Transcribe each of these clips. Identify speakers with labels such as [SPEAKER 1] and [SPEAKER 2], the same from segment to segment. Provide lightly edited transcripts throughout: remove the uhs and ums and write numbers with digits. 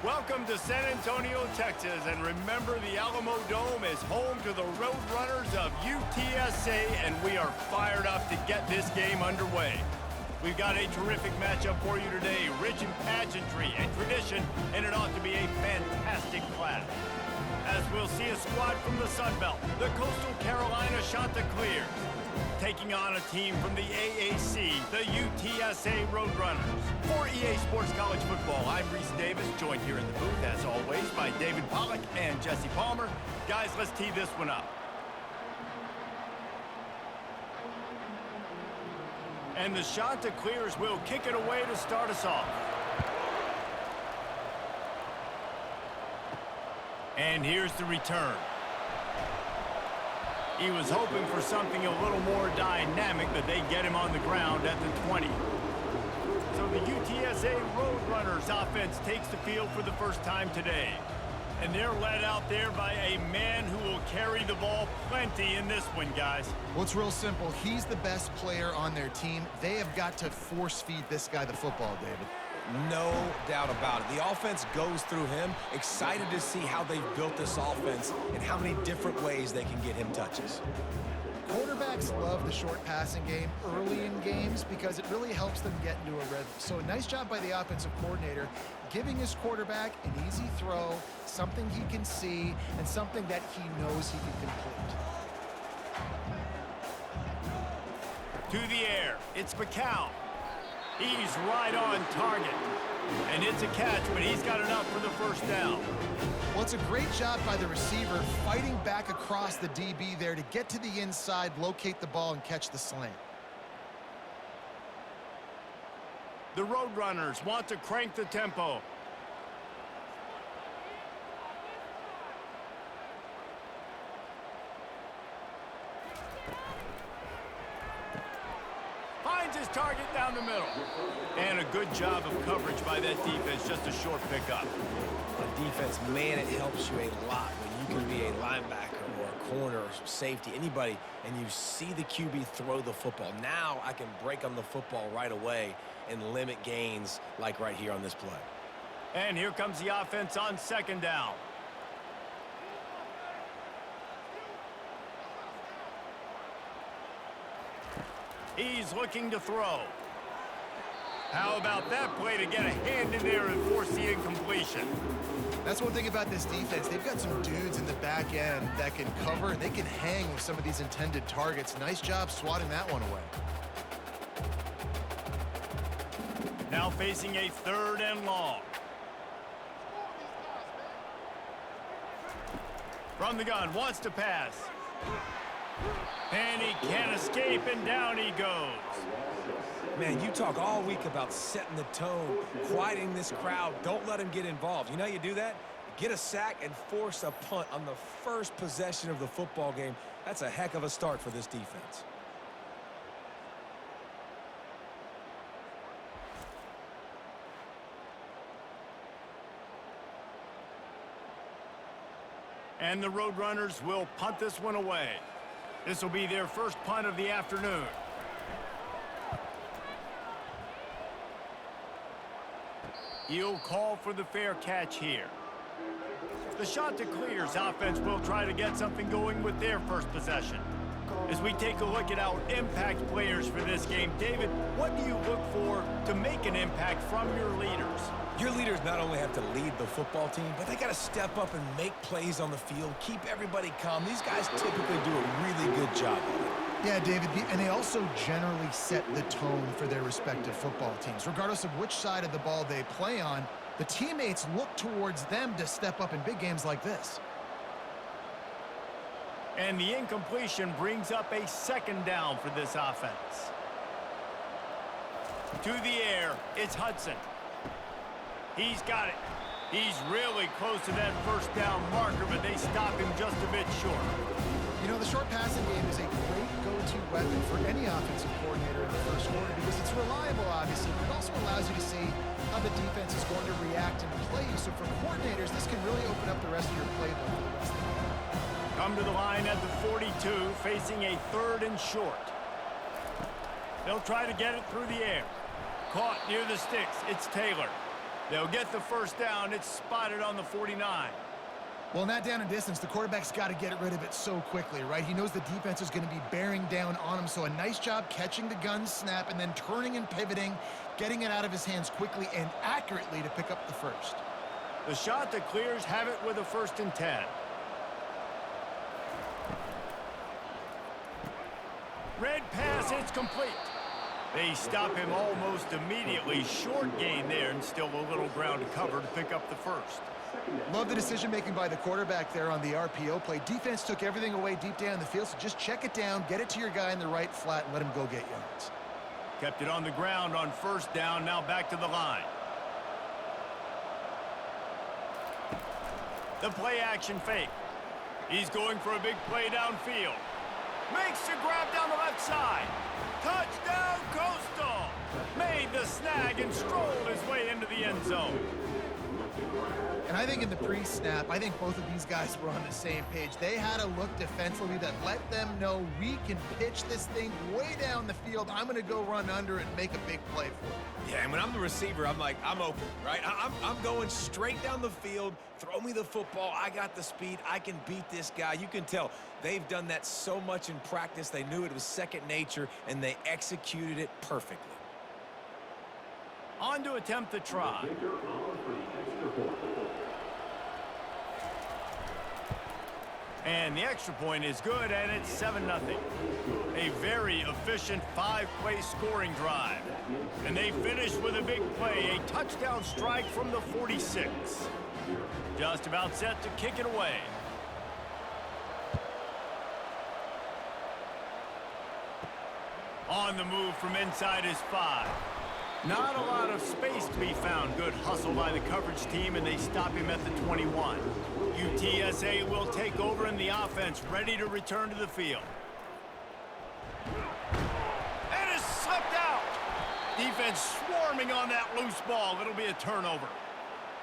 [SPEAKER 1] Welcome to San Antonio, Texas, and remember the Alamo Dome is home to the Roadrunners of UTSA, and we are fired up to get this game underway. We've got a terrific matchup for you today, rich in pageantry and tradition, and it ought to be a fantastic clash. As we'll see a squad from the Sun Belt, the Coastal Carolina Chanticleers, taking on a team from the AAC, the UTSA Roadrunners. For EA Sports College Football, I'm Reese Davis, joined here in the booth, as always, by David Pollack and Jesse Palmer. Guys, let's tee this one up. And the Chanticleers will kick it away to start us off. And here's the return. He was hoping for something a little more dynamic, but they get him on the ground at the 20. So the UTSA Roadrunners offense takes the field for the first time today. And they're led out there by a man who will carry the ball plenty in this one, guys.
[SPEAKER 2] Well, it's real simple. He's the best player on their team. They have got to force-feed this guy the football, David.
[SPEAKER 3] No doubt about it. The offense goes through him. Excited to see how they've built this offense and how many different ways they can get him touches.
[SPEAKER 2] Quarterbacks love the short passing game early in games because it really helps them get into a rhythm. So a nice job by the offensive coordinator giving his quarterback an easy throw, something he can see, and something that he knows he can complete.
[SPEAKER 1] To the air, it's McCown. He's right on target. And it's a catch, but he's got enough for the first down.
[SPEAKER 2] Well, it's a great job by the receiver fighting back across the DB there to get to the inside, locate the ball, and catch the slant.
[SPEAKER 1] The Roadrunners want to crank the tempo. Finds his target down the middle. And a good job of coverage by that defense, just a short pickup.
[SPEAKER 3] On defense, man, it helps you a lot when you can be a linebacker or a corner or safety, anybody, and you see the QB throw the football. Now I can break on the football right away and limit gains like right here on this play.
[SPEAKER 1] And here comes the offense on second down. He's looking to throw. How about that play to get a hand in there and force the incompletion?
[SPEAKER 2] That's one thing about this defense. They've got some dudes in the back end that can cover, and they can hang with some of these intended targets. Nice job swatting that one away.
[SPEAKER 1] Now facing a third and long. From the gun, wants to pass. And he can't escape, and down he goes.
[SPEAKER 3] Man, you talk all week about setting the tone, quieting this crowd. Don't let him get involved. You know how you do that? Get a sack and force a punt on the first possession of the football game. That's a heck of a start for this defense.
[SPEAKER 1] And the Roadrunners will punt this one away. This will be their first punt of the afternoon. He'll call for the fair catch here. The Chanticleers offense will try to get something going with their first possession. As we take a look at our impact players for this game, David, what do you look for to make an impact from your leaders?
[SPEAKER 3] Your leaders not only have to lead the football team, but they got to step up and make plays on the field, keep everybody calm. These guys typically do a really good job of it.
[SPEAKER 2] Yeah, David, and they also generally set the tone for their respective football teams. Regardless of which side of the ball they play on, the teammates look towards them to step up in big games like this.
[SPEAKER 1] And the incompletion brings up a second down for this offense. To the air, it's Hudson. He's got it. He's really close to that first down marker, but they stop him just a bit short.
[SPEAKER 2] You know, the short passing game is a great go-to weapon for any offensive coordinator in the first quarter because it's reliable, obviously, but it also allows you to see how the defense is going to react and play you. So for coordinators, this can really open up the rest of your playbook for the rest of the game.
[SPEAKER 1] Come to the line at the 42, facing a third and short. They'll try to get it through the air. Caught near the sticks. It's Taylor. They'll get the first down. It's spotted on the 49.
[SPEAKER 2] Well, in that down and distance, the quarterback's got to get rid of it so quickly, right? He knows the defense is going to be bearing down on him, so a nice job catching the gun snap and then turning and pivoting, getting it out of his hands quickly and accurately to pick up the first.
[SPEAKER 1] The shot that clears have it with a 1st and 10. Red pass, it's complete. They stop him almost immediately. Short gain there and still a little ground to cover to pick up the first.
[SPEAKER 2] Love the decision-making by the quarterback there on the RPO play. Defense took everything away deep down the field, so just check it down, get it to your guy in the right flat, and let him go get yards.
[SPEAKER 1] Kept it on the ground on 1st down, now back to the line. The play action fake. He's going for a big play downfield. Makes the grab down the left side. Touchdown, Coastal! Made the snag and strolled his way into the end zone.
[SPEAKER 2] And I think in the pre-snap, I think both of these guys were on the same page. They had a look defensively that let them know we can pitch this thing way down the field. I'm going to go run under and make a big play for it.
[SPEAKER 3] Yeah, and when I'm the receiver, I'm like, I'm open, right? I'm going straight down the field. Throw me the football. I got the speed. I can beat this guy. You can tell they've done that so much in practice. They knew it was second nature, and they executed it perfectly.
[SPEAKER 1] On to attempt the try. And the extra point is good, and it's 7-0. A very efficient 5-play scoring drive. And they finish with a big play, a touchdown strike from the 46. Just about set to kick it away. On the move from inside his 5. Not a lot of space to be found. Good hustle by the coverage team, and they stop him at the 21. UTSA will take over in the offense, ready to return to the field. And it's slipped out. Defense swarming on that loose ball. It'll be a turnover.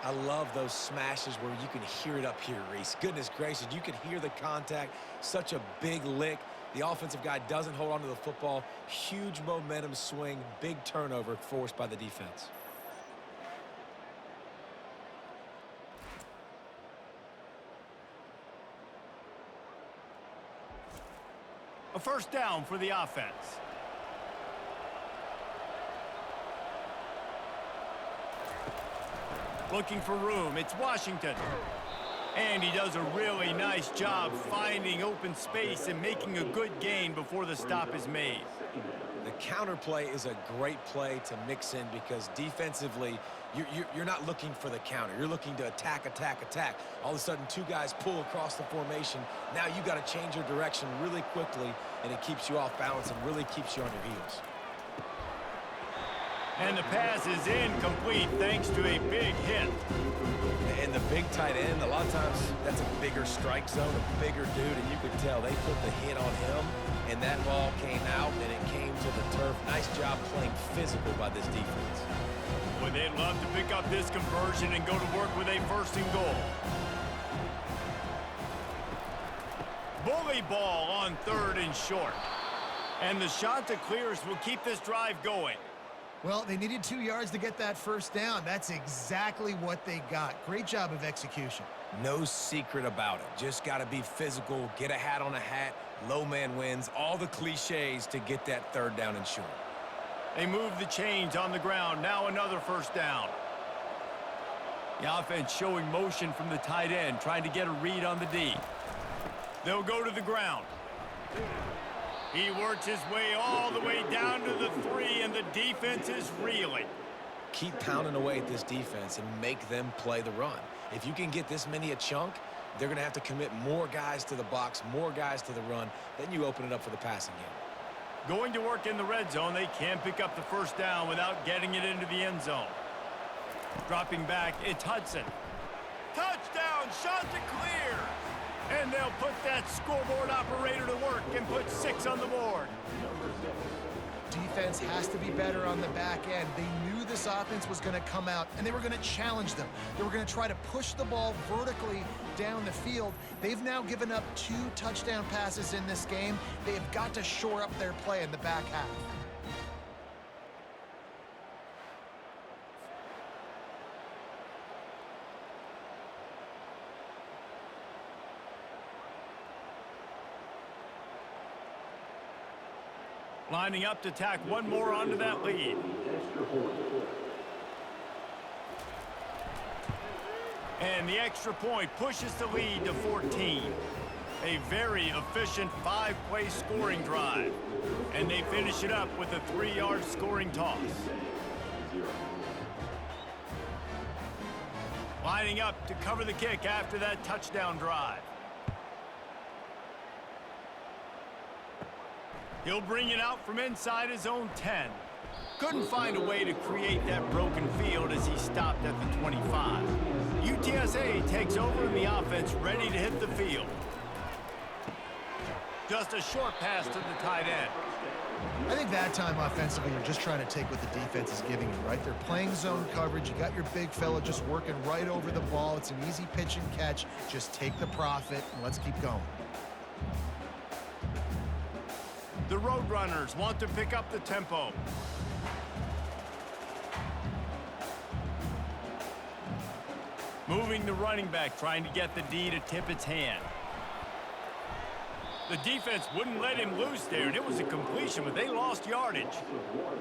[SPEAKER 3] I love those smashes where you can hear it up here, Reese. Goodness gracious, you can hear the contact. Such a big lick. The offensive guy doesn't hold on to the football. Huge momentum swing, big turnover forced by the defense.
[SPEAKER 1] A first down for the offense. Looking for room. It's Washington. And he does a really nice job finding open space and making a good gain before the stop is made.
[SPEAKER 3] The counter play is a great play to mix in because defensively, you're not looking for the counter. You're looking to attack, attack, attack. All of a sudden, two guys pull across the formation. Now you got to change your direction really quickly, and it keeps you off balance and really keeps you on your heels.
[SPEAKER 1] And the pass is incomplete thanks to a big hit.
[SPEAKER 3] And the big tight end, a lot of times that's a bigger strike zone, a bigger dude, and you could tell they put the hit on him, and that ball came out, and it came to the turf. Nice job playing physical by this defense.
[SPEAKER 1] Boy, they'd love to pick up this conversion and go to work with a 1st and goal. Bully ball on 3rd and short. And the shot that clears will keep this drive going.
[SPEAKER 2] Well, they needed 2 yards to get that first down. That's exactly what they got. Great job of execution.
[SPEAKER 3] No secret about it. Just got to be physical, get a hat on a hat, low man wins, all the cliches to get that 3rd down and short.
[SPEAKER 1] They move the chains on the ground. Now another first down. The offense showing motion from the tight end, trying to get a read on the D. They'll go to the ground. He works his way all the way down to the 3, and the defense is reeling.
[SPEAKER 3] Keep pounding away at this defense and make them play the run. If you can get this many a chunk, they're going to have to commit more guys to the box, more guys to the run. Then you open it up for the passing game.
[SPEAKER 1] Going to work in the red zone, they can't pick up the first down without getting it into the end zone. Dropping back, it's Hudson. Touchdown, shot to clear. And they'll put that scoreboard operator to work and put 6 on the board.
[SPEAKER 2] Defense has to be better on the back end. They knew this offense was going to come out, and they were going to challenge them. They were going to try to push the ball vertically down the field. They've now given up 2 touchdown passes in this game. They have got to shore up their play in the back half.
[SPEAKER 1] Lining up to tack one more onto that lead. And the extra point pushes the lead to 14. A very efficient 5-play scoring drive. And they finish it up with a 3-yard scoring toss. Lining up to cover the kick after that touchdown drive. He'll bring it out from inside his own 10. Couldn't find a way to create that broken field as he stopped at the 25. UTSA takes over in the offense, ready to hit the field. Just a short pass to the tight end.
[SPEAKER 2] I think that time offensively, you're just trying to take what the defense is giving you, right? They're playing zone coverage. You got your big fella just working right over the ball. It's an easy pitch and catch. Just take the profit and let's keep going.
[SPEAKER 1] The Roadrunners want to pick up the tempo. Moving the running back, trying to get the D to tip its hand. The defense wouldn't let him loose there, and it was a completion, but they lost yardage.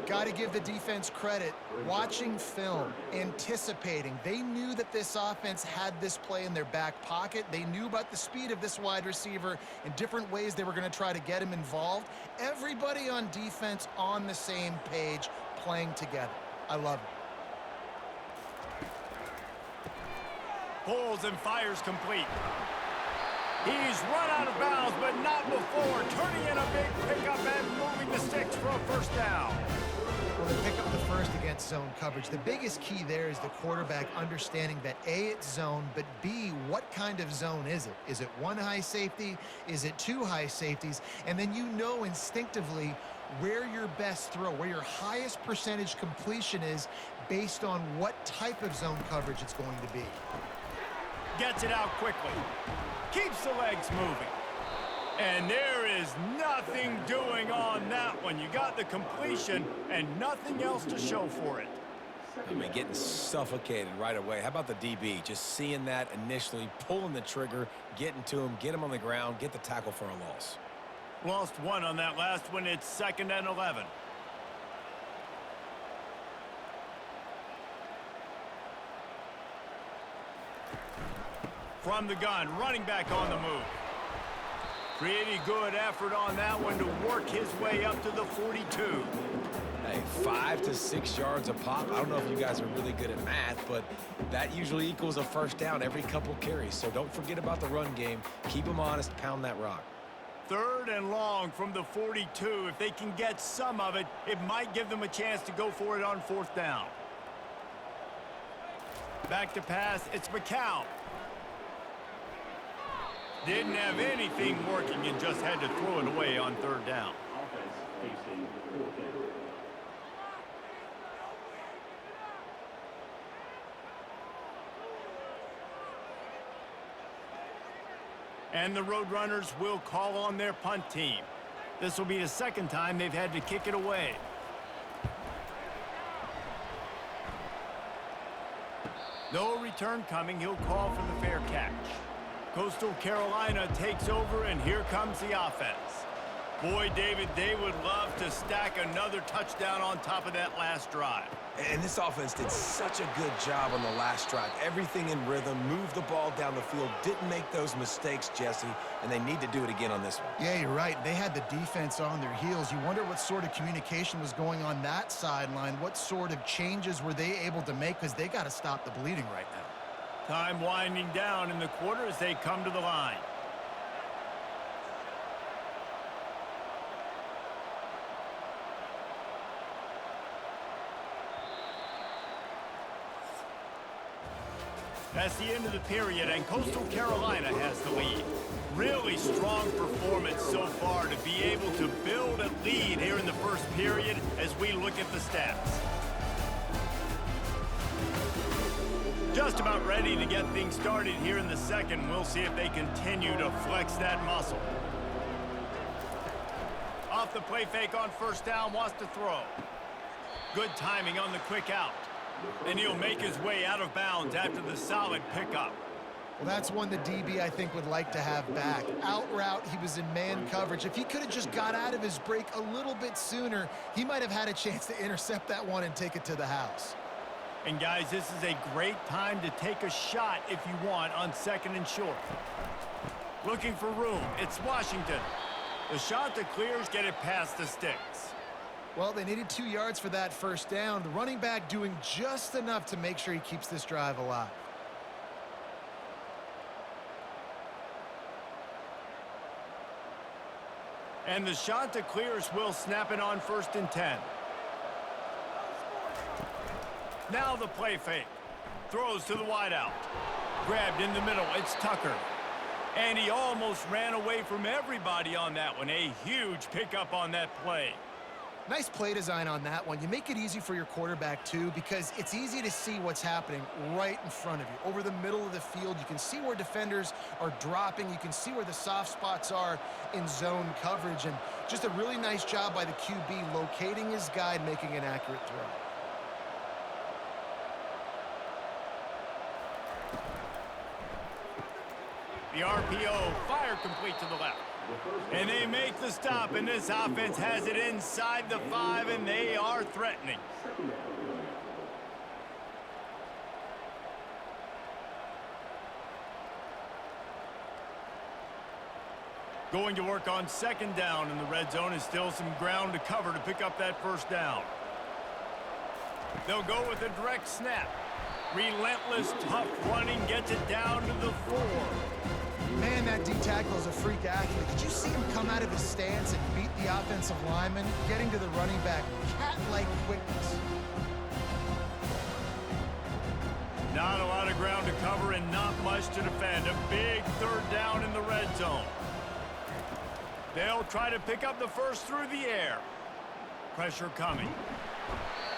[SPEAKER 2] Got to give the defense credit. Watching film, anticipating. They knew that this offense had this play in their back pocket. They knew about the speed of this wide receiver and different ways they were going to try to get him involved. Everybody on defense on the same page, playing together. I love it.
[SPEAKER 1] Pulls and fires complete. He's run out of bounds, but not before turning in a big pickup and moving the sticks for a first down.
[SPEAKER 2] Well, they pick up the first against zone coverage. The biggest key there is the quarterback understanding that A, it's zone, but B, what kind of zone is it? Is it one high safety? Is it two high safeties? And then you know instinctively where your best throw, where your highest percentage completion is based on what type of zone coverage it's going to be.
[SPEAKER 1] Gets it out quickly. Keeps the legs moving. And there is nothing doing on that one. You got the completion and nothing else to show for it.
[SPEAKER 3] I mean, getting suffocated right away. How about the DB? Just seeing that initially, pulling the trigger, getting to him, get him on the ground, get the tackle for a loss.
[SPEAKER 1] Lost one on that last one. It's 2nd and 11. From the gun, running back on the move. Pretty good effort on that one to work his way up to the 42.
[SPEAKER 3] Hey, 5 to 6 yards a pop. I don't know if you guys are really good at math, but that usually equals a first down every couple carries. So don't forget about the run game. Keep them honest, pound that rock.
[SPEAKER 1] 3rd and long from the 42. If they can get some of it, it might give them a chance to go for it on 4th down. Back to pass, it's McCown. Didn't have anything working and just had to throw it away on 3rd down. And the Roadrunners will call on their punt team. This will be the 2nd time they've had to kick it away. No return coming. He'll call for the fair catch. Coastal Carolina takes over, and here comes the offense. Boy, David, they would love to stack another touchdown on top of that last drive.
[SPEAKER 3] And this offense did such a good job on the last drive. Everything in rhythm, moved the ball down the field, didn't make those mistakes, Jesse, and they need to do it again on this one.
[SPEAKER 2] Yeah, you're right. They had the defense on their heels. You wonder what sort of communication was going on that sideline. What sort of changes were they able to make, because they got to stop the bleeding right now.
[SPEAKER 1] Time winding down in the quarter as they come to the line. That's the end of the period, and Coastal Carolina has the lead. Really strong performance so far to be able to build a lead here in the first period as we look at the stats. Just about ready to get things started here in the second. We'll see if they continue to flex that muscle. Off the play fake on 1st down, wants to throw. Good timing on the quick out. And he'll make his way out of bounds after the solid pickup.
[SPEAKER 2] Well, that's one the DB, I think, would like to have back. Out route, he was in man coverage. If he could have just got out of his break a little bit sooner, he might have had a chance to intercept that one and take it to the house.
[SPEAKER 1] And, guys, this is a great time to take a shot if you want on 2nd and short. Looking for room. It's Washington. The shot that clears, get it past the sticks.
[SPEAKER 2] Well, they needed 2 yards for that first down. The running back doing just enough to make sure he keeps this drive alive.
[SPEAKER 1] And the shot that clears will snap it on 1st and 10. Now the play fake. Throws to the wideout. Grabbed in the middle. It's Tucker. And he almost ran away from everybody on that one. A huge pickup on that play.
[SPEAKER 2] Nice play design on that one. You make it easy for your quarterback, too, because it's easy to see what's happening right in front of you. Over the middle of the field, you can see where defenders are dropping. You can see where the soft spots are in zone coverage. And just a really nice job by the QB locating his guy and making an accurate throw.
[SPEAKER 1] The RPO, fire complete to the left. And they make the stop, and this offense has it inside the 5, and they are threatening. Going to work on 2nd down in the red zone, and still some ground to cover to pick up that 1st down. They'll go with a direct snap. Relentless, tough running, gets it down to the 4.
[SPEAKER 2] Man, that D tackle is a freak athlete. Did you see him come out of his stance and beat the offensive lineman, getting to the running back? Cat-like quickness.
[SPEAKER 1] Not a lot of ground to cover and not much to defend. A big 3rd down in the red zone. They'll try to pick up the 1st through the air. Pressure coming.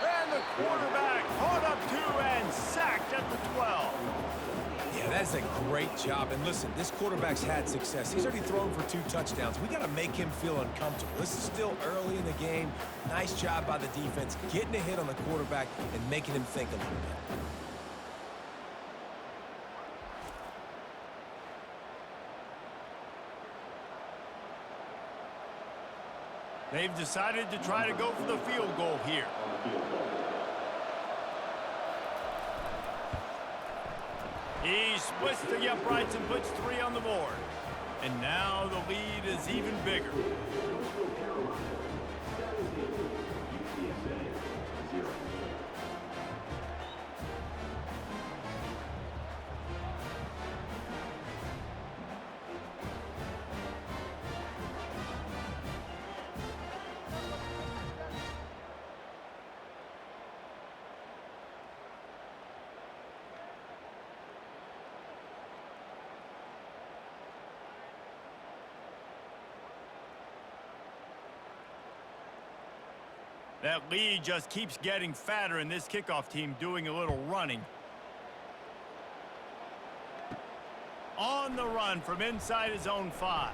[SPEAKER 1] And the quarterback caught up 2 and sacked at the 12.
[SPEAKER 3] Yeah, that's a great job. And listen, this quarterback's had success. He's already thrown for 2 touchdowns. We got to make him feel uncomfortable. This is still early in the game. Nice job by the defense, getting a hit on the quarterback and making him think a little bit.
[SPEAKER 1] They've decided to try to go for the field goal here. He splits the uprights and puts 3 on the board. And now the lead is even bigger. That lead just keeps getting fatter, and this kickoff team doing a little running. On the run from inside his own 5.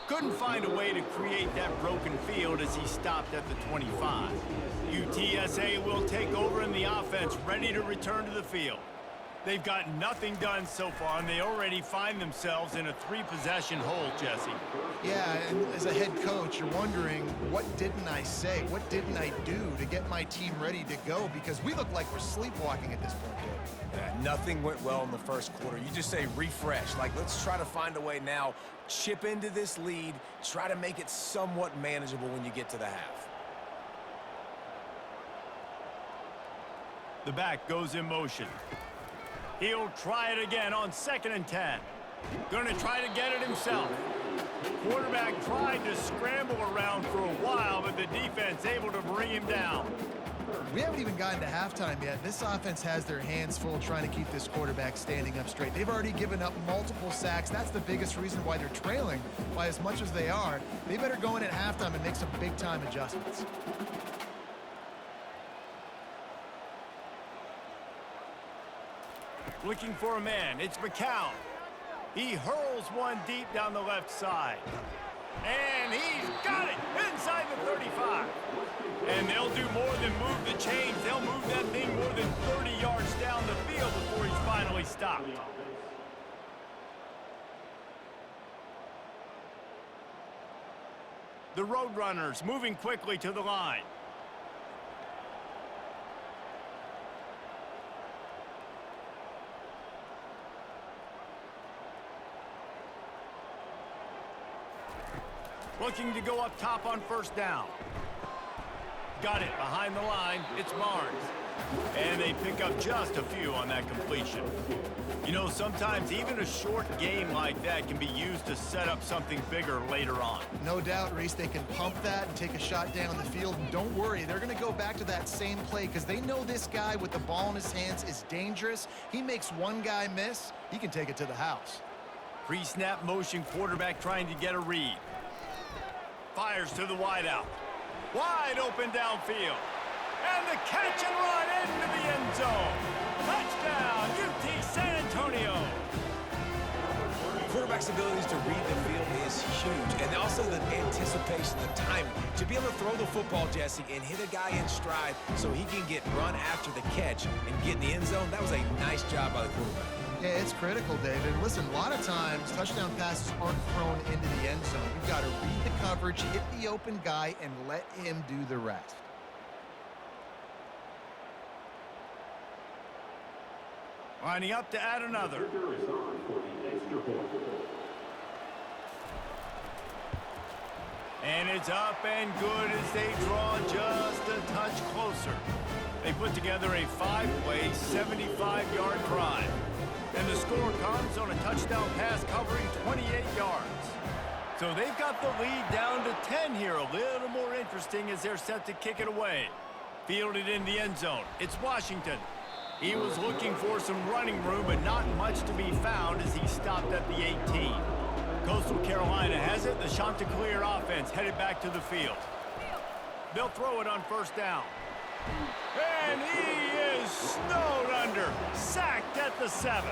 [SPEAKER 1] Couldn't find a way to create that broken field as he stopped at the 25. UTSA will take over in the offense, ready to return to the field. They've got nothing done so far, and they already find themselves in a 3-possession hole, Jesse.
[SPEAKER 2] Yeah, and as a head coach, you're wondering, what didn't I say? What didn't I do to get my team ready to go? Because we look like we're sleepwalking at this point, Dave.
[SPEAKER 3] Yeah, nothing went well in the first quarter. You just say refresh. Like, let's try to find a way now, chip into this lead, try to make it somewhat manageable when you get to the half.
[SPEAKER 1] The back goes in motion. He'll try it again on 2nd and 10. Gonna try to get it himself. Quarterback tried to scramble around for a while, but the defense able to bring him down.
[SPEAKER 2] We haven't even gotten to halftime yet. This offense has their hands full trying to keep this quarterback standing up straight. They've already given up multiple sacks. That's the biggest reason why they're trailing by as much as they are. They better go in at halftime and make some big-time adjustments.
[SPEAKER 1] Looking for a man. It's McCown. He hurls one deep down the left side. And he's got it inside the 35. And they'll do more than move the chains. They'll move that thing more than 30 yards down the field before he's finally stopped. The Roadrunners moving quickly to the line. Looking to go up top on first down. Got it behind the line. It's Barnes. And they pick up just a few on that completion. You know, sometimes even a short game like that can be used to set up something bigger later on.
[SPEAKER 2] No doubt, Reese, they can pump that and take a shot down the field. And don't worry, they're going to go back to that same play because they know this guy with the ball in his hands is dangerous. He makes one guy miss, he can take it to the house.
[SPEAKER 1] Pre-snap motion quarterback trying to get a read. Fires to the wideout. Wide open downfield. And the catch and run into the end zone. Touchdown, UT San Antonio.
[SPEAKER 3] The quarterback's abilities to read the field is huge. And also the anticipation, the timing. To be able to throw the football, Jesse, and hit a guy in stride so he can get run after the catch and get in the end zone, that was a nice job by the quarterback.
[SPEAKER 2] Yeah, it's critical, David. Listen, a lot of times, touchdown passes aren't thrown into the end zone. You've got to read the coverage, hit the open guy, and let him do the rest.
[SPEAKER 1] Lining up to add another. And it's up and good as they draw just a touch closer. They put together a 5-play, 75-yard drive. And the score comes on a touchdown pass covering 28 yards. So they've got the lead down to 10 here. A little more interesting as they're set to kick it away. Fielded in the end zone. It's Washington. He was looking for some running room, but not much to be found as he stopped at the 18. Coastal Carolina has it. The Chanticleer offense headed back to the field. They'll throw it on first down. And he is snowed under. Sacked at the 7.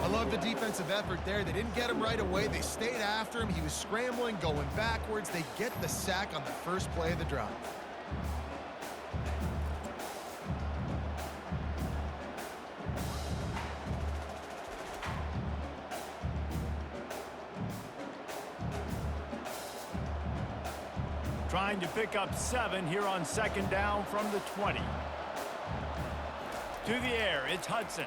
[SPEAKER 2] I love the defensive effort there. They didn't get him right away. They stayed after him. He was scrambling, going backwards. They get the sack on the first play of the drive.
[SPEAKER 1] Trying to pick up 7 here on second down from the 20. To the air, it's Hudson.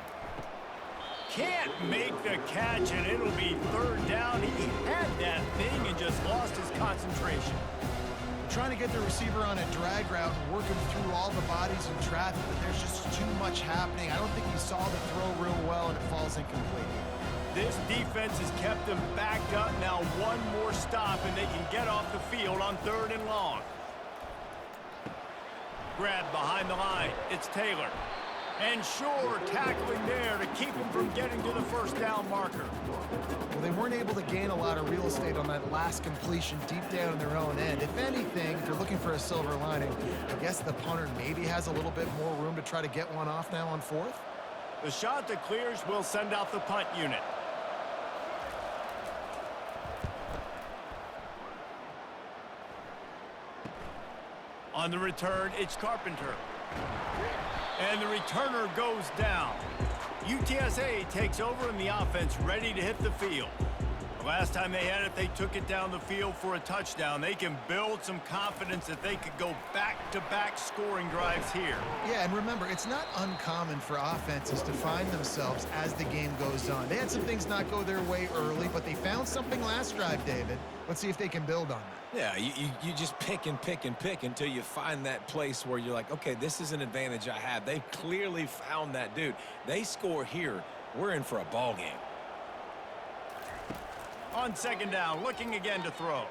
[SPEAKER 1] Can't make the catch, and it'll be third down. He had that thing and just lost his concentration.
[SPEAKER 2] Trying to get the receiver on a drag route and work him through all the bodies in traffic, but there's just too much happening. I don't think he saw the throw real well, and it falls incomplete.
[SPEAKER 1] This defense has kept them backed up. Now one more stop, and they can get off the field on 3rd and long. Grab behind the line. It's Taylor. And Shore tackling there to keep him from getting to the first down marker.
[SPEAKER 2] Well, they weren't able to gain a lot of real estate on that last completion deep down in their own end. If anything, if you're looking for a silver lining, I guess the punter maybe has a little bit more room to try to get one off now on 4th.
[SPEAKER 1] The Chanticleers will send out the punt unit. On the return, it's Carpenter. And the returner goes down. UTSA takes over in the offense, ready to hit the field. The last time they had it, they took it down the field for a touchdown. They can build some confidence that they could go back-to-back scoring drives here.
[SPEAKER 2] Yeah, and remember, it's not uncommon for offenses to find themselves as the game goes on. They had some things not go their way early, but they found something last drive, David. Let's see if they can build on that.
[SPEAKER 3] Yeah, you just pick and pick and pick until you find that place where you're like, okay, this is an advantage I have. They clearly found that dude. They score here. We're in for a ball game.
[SPEAKER 1] On second down, looking again to throw.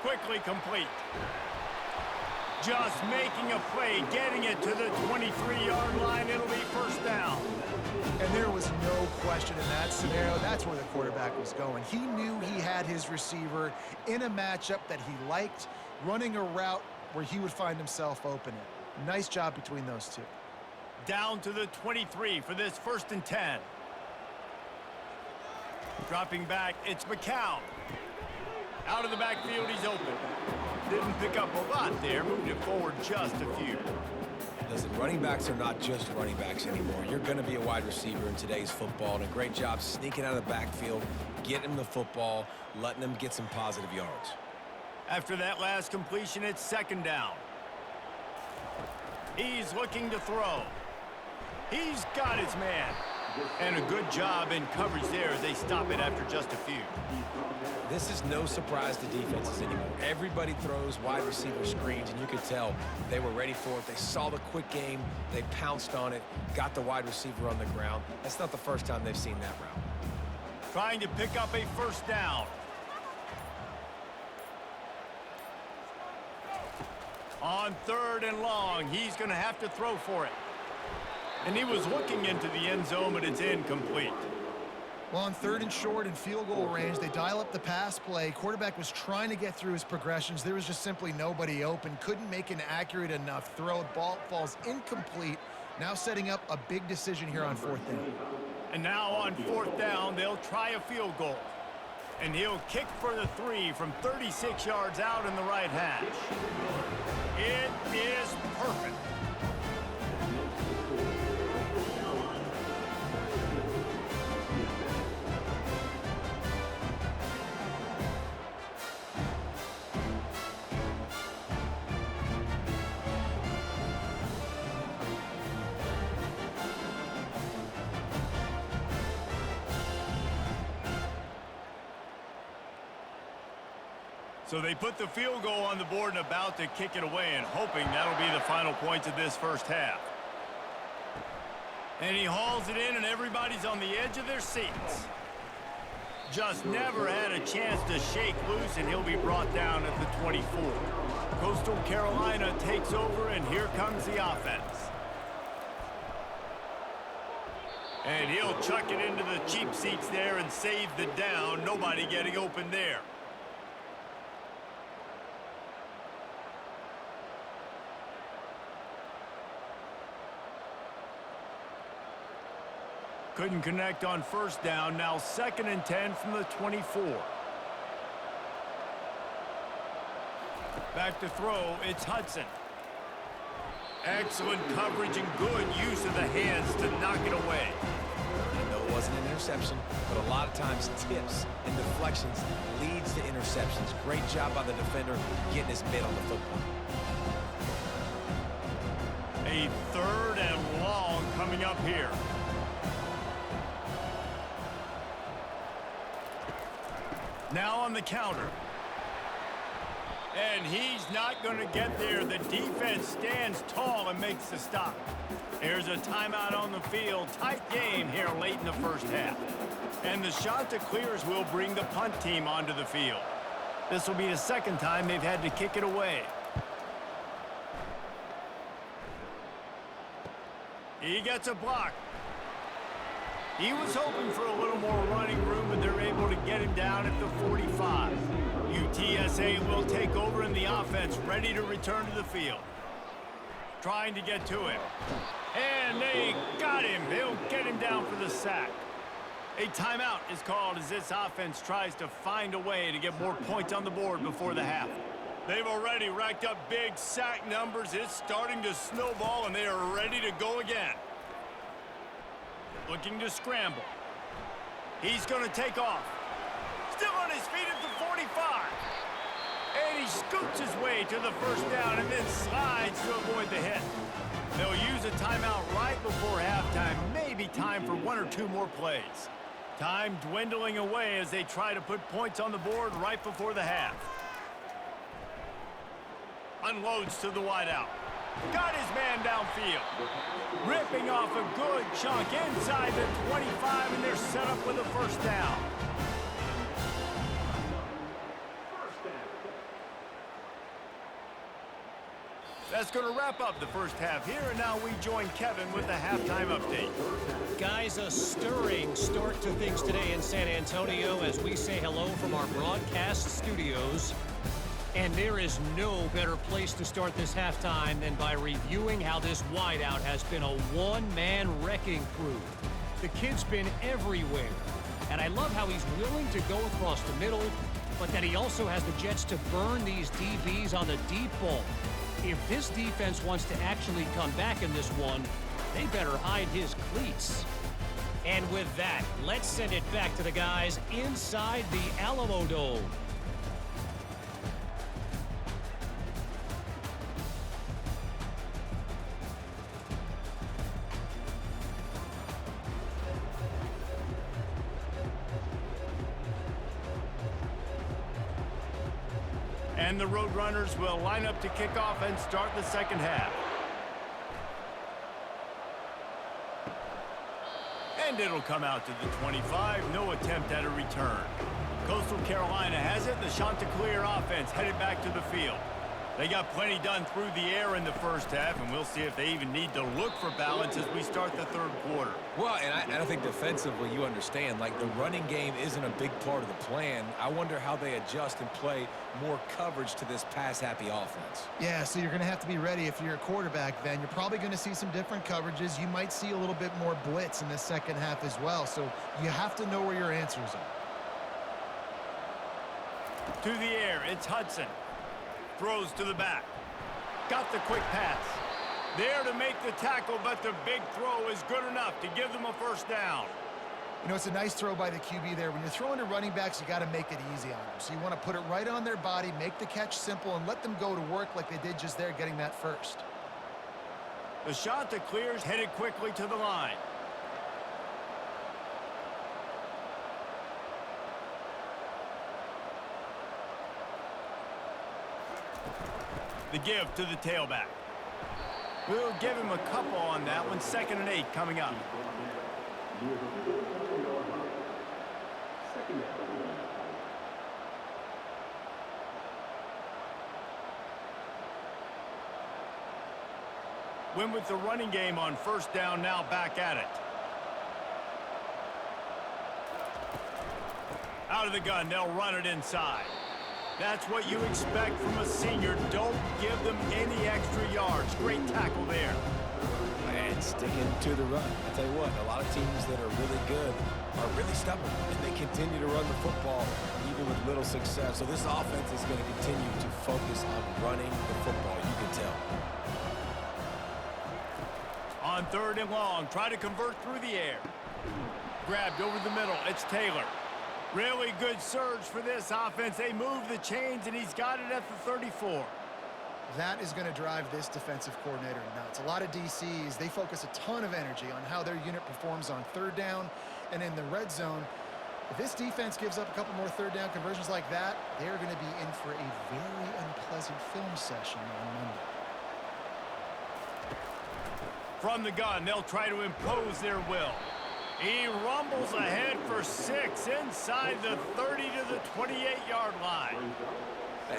[SPEAKER 1] Quickly complete. Just making a play, getting it to the 23-yard line. It'll be first down.
[SPEAKER 2] And there was no question in that scenario. That's where the quarterback was going. He knew he had his receiver in a matchup that he liked, running a route where he would find himself open. Nice job between those two.
[SPEAKER 1] Down to the 23 for this 1st and 10. Dropping back, it's McCown. Out of the backfield, he's open. Didn't pick up a lot there, moved it forward just a few.
[SPEAKER 3] Listen, running backs are not just running backs anymore. You're going to be a wide receiver in today's football, and a great job sneaking out of the backfield, getting them the football, letting them get some positive yards.
[SPEAKER 1] After that last completion, it's second down. He's looking to throw. He's got his man. And a good job in coverage there as they stop it after just a few.
[SPEAKER 3] This is no surprise to defenses anymore. Everybody throws wide receiver screens, and you could tell they were ready for it. They saw the quick game. They pounced on it, got the wide receiver on the ground. That's not the first time they've seen that route.
[SPEAKER 1] Trying to pick up a first down. On third and long, he's going to have to throw for it. And he was looking into the end zone, but it's incomplete.
[SPEAKER 2] Well, on third and short and field goal range, they dial up the pass play. Quarterback was trying to get through his progressions. There was just simply nobody open. Couldn't make an accurate enough throw. Ball falls incomplete. Now setting up a big decision here on fourth down.
[SPEAKER 1] And now on fourth down, they'll try a field goal. And he'll kick for the 3 from 36 yards out in the right hash. It is perfect. So they put the field goal on the board and about to kick it away and hoping that'll be the final points of this first half. And he hauls it in and everybody's on the edge of their seats. Just never had a chance to shake loose and he'll be brought down at the 24. Coastal Carolina takes over and here comes the offense. And he'll chuck it into the cheap seats there and save the down. Nobody getting open there. Couldn't connect on first down. Now 2nd and 10 from the 24. Back to throw. It's Hudson. Excellent coverage and good use of the hands to knock it away.
[SPEAKER 3] I know it wasn't an interception, but a lot of times tips and deflections leads to interceptions. Great job by the defender getting his mitt on the football.
[SPEAKER 1] A 3rd and long coming up here. Now on the counter. And he's not going to get there. The defense stands tall and makes the stop. Here's a timeout on the field. Tight game here late in the first half. And the shot that clears will bring the punt team onto the field. This will be the 2nd time they've had to kick it away. He gets a block. He was hoping for a little more running room, but they're able to get him down at the 45. UTSA will take over in the offense, ready to return to the field. Trying to get to him. And they got him. They'll get him down for the sack. A timeout is called as this offense tries to find a way to get more points on the board before the half. They've already racked up big sack numbers. It's starting to snowball, and they are ready to go again. Looking to scramble. He's going to take off. Still on his feet at the 45. And he scoots his way to the first down and then slides to avoid the hit. They'll use a timeout right before halftime. Maybe time for 1 or 2 more plays. Time dwindling away as they try to put points on the board right before the half. Unloads to the wideout. Got his man downfield. Ripping off a good chunk inside the 25, and they're set up with a first down. That's going to wrap up the first half here, and now we join Kevin with the halftime update.
[SPEAKER 4] Guys, a stirring start to things today in San Antonio as we say hello from our broadcast studios. And there is no better place to start this halftime than by reviewing how this wideout has been a one-man wrecking crew. The kid's been everywhere, and I love how he's willing to go across the middle, but that he also has the jets to burn these DBs on the deep ball. If this defense wants to actually come back in this one, they better hide his cleats. And with that, let's send it back to the guys inside the Alamo Dome.
[SPEAKER 1] And the Roadrunners will line up to kick off and start the second half. And it'll come out to the 25. No attempt at a return. Coastal Carolina has it. The Chanticleer offense headed back to the field. They got plenty done through the air in the first half, and we'll see if they even need to look for balance as we start the third quarter.
[SPEAKER 3] Well, and I think defensively, you understand, like, the running game isn't a big part of the plan. I wonder how they adjust and play more coverage to this pass-happy offense.
[SPEAKER 2] Yeah, so you're going to have to be ready if you're a quarterback then. You're probably going to see some different coverages. You might see a little bit more blitz in the second half as well, so you have to know where your answers are.
[SPEAKER 1] To the air, it's Hudson. Throws to the back. Got the quick pass. There to make the tackle, but the big throw is good enough to give them a first down.
[SPEAKER 2] You know, it's a nice throw by the QB there. When you're throwing to running backs, you got to make it easy on them. So you want to put it right on their body, make the catch simple, and let them go to work like they did just there, getting that first.
[SPEAKER 1] The Chanticleers headed quickly to the line. The give to the tailback. We'll give him a couple on that one. 2nd and 8 coming up. Win with the running game on first down, now back at it. Out of the gun, they'll run it inside. That's what you expect from a senior. Don't give them any extra yards. Great tackle there.
[SPEAKER 3] And sticking to the run. I tell you what, a lot of teams that are really good are really stubborn, and they continue to run the football even with little success. So this offense is going to continue to focus on running the football, you can tell.
[SPEAKER 1] On 3rd and long, try to convert through the air. Grabbed over the middle, it's Taylor. Really good surge for this offense. They move the chains, and he's got it at the 34.
[SPEAKER 2] That is going to drive this defensive coordinator nuts. A lot of DCs, they focus a ton of energy on how their unit performs on 3rd down and in the red zone. If this defense gives up a couple more 3rd down conversions like that, they're going to be in for a very unpleasant film session on Monday.
[SPEAKER 1] From the gun, they'll try to impose their will. He rumbles ahead for 6 inside the 30 to the 28-yard line.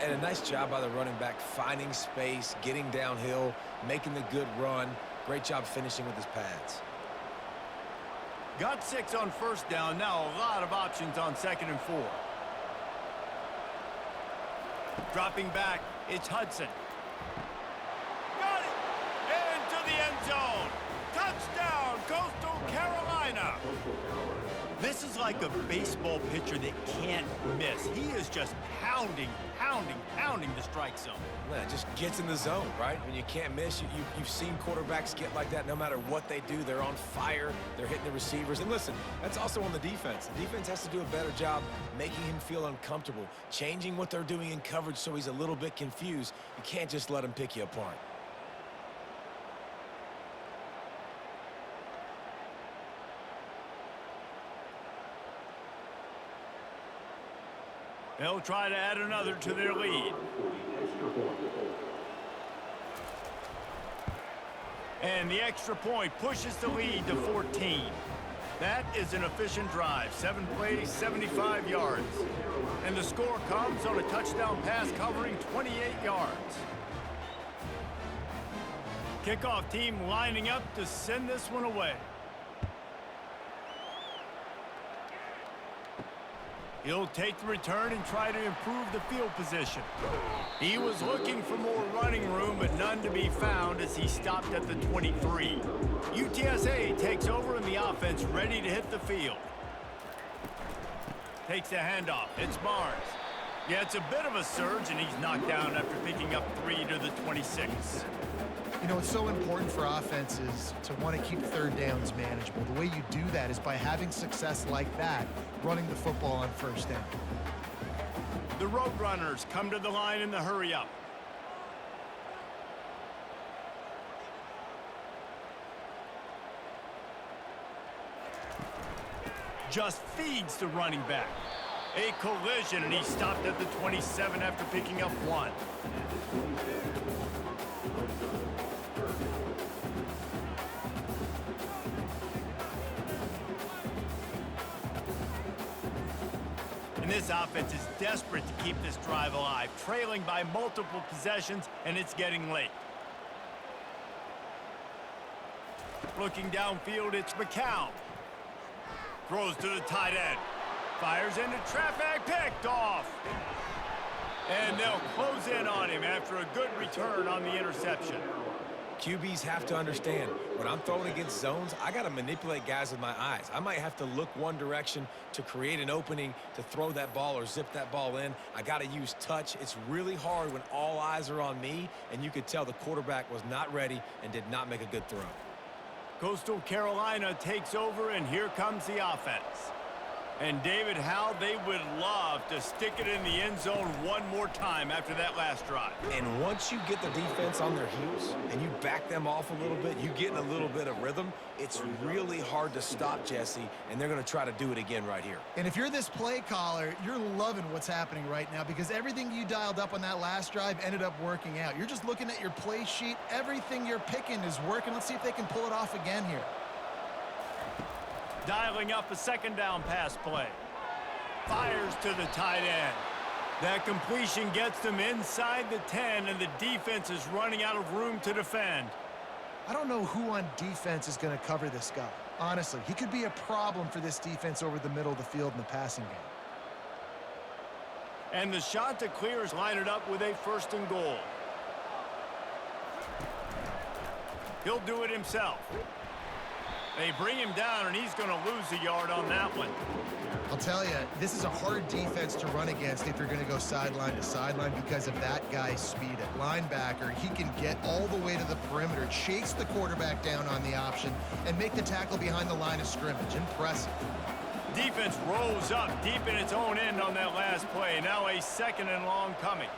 [SPEAKER 3] And a nice job by the running back, finding space, getting downhill, making the good run. Great job finishing with his pads.
[SPEAKER 1] Got 6 on first down. Now a lot of options on 2nd and 4. Dropping back, it's Hudson. Got it! Into the end zone. Touchdown, Coastal Carolina. This is like a baseball pitcher that can't miss. He is just pounding the strike zone.
[SPEAKER 3] Well, it just gets in the zone, right? When you can't miss, you've seen quarterbacks get like that no matter what they do. They're on fire. They're hitting the receivers. And listen, that's also on the defense. The defense has to do a better job making him feel uncomfortable, changing what they're doing in coverage so he's a little bit confused. You can't just let him pick you apart.
[SPEAKER 1] They'll try to add another to their lead. And the extra point pushes the lead to 14. That is an efficient drive. 7 plays, 75 yards. And the score comes on a touchdown pass covering 28 yards. Kickoff team lining up to send this one away. He'll take the return and try to improve the field position. He was looking for more running room, but none to be found as he stopped at the 23. UTSA takes over in the offense, ready to hit the field. Takes the handoff. It's Barnes. Yeah, it's a bit of a surge, and he's knocked down after picking up 3 to the 26.
[SPEAKER 2] You know, it's so important for offenses to want to keep 3rd downs manageable. The way you do that is by having success like that, running the football on 1st down.
[SPEAKER 1] The Roadrunners come to the line in the hurry-up. Just feeds the running back. A collision, and he stopped at the 27 after picking up 1. And this offense is desperate to keep this drive alive, trailing by multiple possessions, and it's getting late. Looking downfield, it's McCown. Throws to the tight end. Fires into traffic, picked off. And they'll close in on him after a good return on the interception.
[SPEAKER 3] QBs have to understand, when I'm throwing against zones, I got to manipulate guys with my eyes. I might have to look one direction to create an opening to throw that ball or zip that ball in. I got to use touch. It's really hard when all eyes are on me, and you could tell the quarterback was not ready and did not make a good throw.
[SPEAKER 1] Coastal Carolina takes over, and here comes the offense. And David, how they would love to stick it in the end zone one more time after that last drive.
[SPEAKER 3] And once you get the defense on their heels and you back them off a little bit, you get in a little bit of rhythm, it's really hard to stop, Jesse, and they're going to try to do it again right here.
[SPEAKER 2] And if you're this play caller, you're loving what's happening right now because everything you dialed up on that last drive ended up working out. You're just looking at your play sheet. Everything you're picking is working. Let's see if they can pull it off again here.
[SPEAKER 1] Dialing up a second down pass play. Fires to the tight end. That completion gets them inside the 10, and the defense is running out of room to defend.
[SPEAKER 2] I don't know who on defense is going to cover this guy. Honestly, he could be a problem for this defense over the middle of the field in the passing game.
[SPEAKER 1] And the shot to clear is lined up with a 1st and goal. He'll do it himself. They bring him down, and he's going to lose a yard on that one.
[SPEAKER 2] I'll tell you, this is a hard defense to run against if you're going to go sideline to sideline because of that guy's speed. At linebacker, he can get all the way to the perimeter, chase the quarterback down on the option, and make the tackle behind the line of scrimmage. Impressive.
[SPEAKER 1] Defense rolls up deep in its own end on that last play. Now a 2nd and long coming.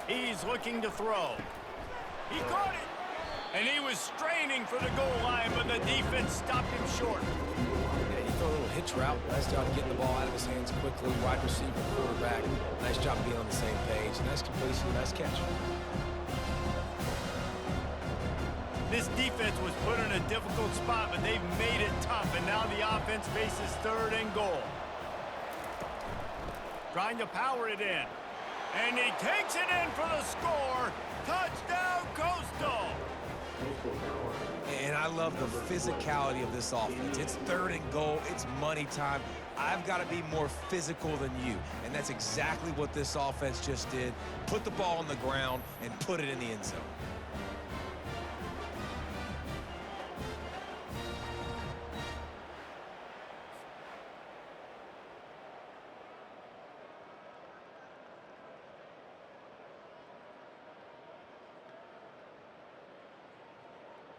[SPEAKER 1] He's looking to throw. He caught it. And he was straining for the goal line, but the defense stopped him short.
[SPEAKER 3] Yeah, he threw a little hitch route. Nice job getting the ball out of his hands quickly. Wide receiver, quarterback. Nice job being on the same page. Nice completion, nice catch.
[SPEAKER 1] This defense was put in a difficult spot, but they've made it tough, and now the offense faces 3rd and goal. Trying to power it in. And he takes it in for the score. Touchdown, Coastal!
[SPEAKER 3] And I love the physicality of this offense. It's 3rd and goal. It's money time. I've got to be more physical than you. And that's exactly what this offense just did. Put the ball on the ground and put it in the end zone.